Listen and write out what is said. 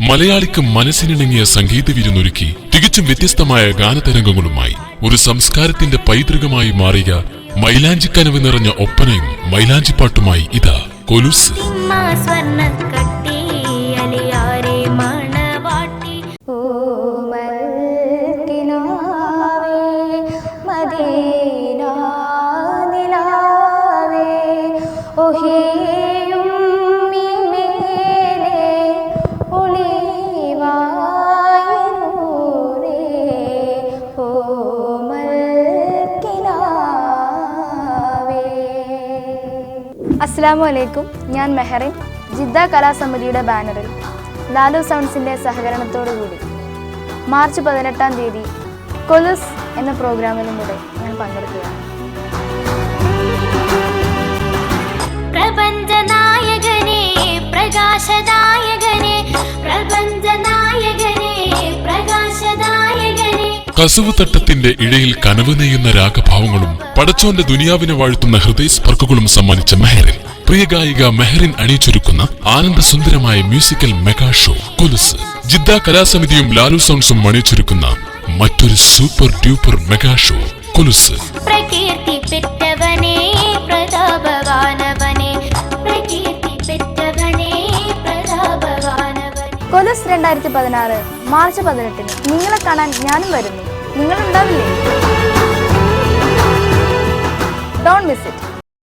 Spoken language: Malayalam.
മലയാളിക്ക് മനസ്സിനിണങ്ങിയ സംഗീത വിരുന്നൊരുക്കി തികച്ചും വ്യത്യസ്തമായ ഗാനതരംഗങ്ങളുമായി ഒരു സംസ്കാരത്തിന്റെ പൈതൃകമായി മാറിയ മൈലാഞ്ചിക്കനവ് നിറഞ്ഞ ഒപ്പനയും മൈലാഞ്ചിപ്പാട്ടുമായി ഇതാ കൊലുസ്. അസ്സലാമു അലൈക്കും. ഞാൻ മെഹറിൻ. ജിദ്ദ കലാസമിതിയുടെ ബാനറിൽ ലാലു സൗണ്ട്സിൻ്റെ സഹകരണത്തോടുകൂടി മാർച്ച് 18-ാം തീയതി കൊലുസ് എന്ന പ്രോഗ്രാമിലൂടെ ഞാൻ പങ്കെടുക്കുകയാണ്. പ്രപഞ്ചനായകനേ പ്രകാശദായകനേ പ്രപഞ്ചനായകനേ പ്രകാശദായകനേ. കസവുതട്ടത്തിന്റെ ഇഴയിൽ കനവ് നെയ്യുന്ന രാഗഭാവങ്ങളും പടച്ചോന്റെ ദുനിയാവിനെ വാഴ്ത്തുന്ന ഹൃദയസ്പർക്കുകളും സമ്മാനിച്ച മെഹറിൻ, പ്രിയ ഗായിക മെഹറിൻ അണിയിച്ചൊരുക്കുന്ന ആനന്ദസുന്ദരമായ musical mega show Kolus. Jeddah കലാസമിതിയും ലാലു സൗണ്ട്സും അണിയിച്ചൊരുക്കുന്ന മറ്റൊരു super duper mega show Kolus. പ്രകീർത്തി പെറ്റവനേ പ്രതാപവാനവനേ പ്രകീർത്തി പെറ്റവനേ പ്രതാപവാനവനേ. കൊലുസ് 2016 മാർച്ച് 18-ന് നിങ്ങളെ കാണാൻ ഞാനും വരുന്നു. നിങ്ങളുണ്ടാവില്ലേ? Don't miss it.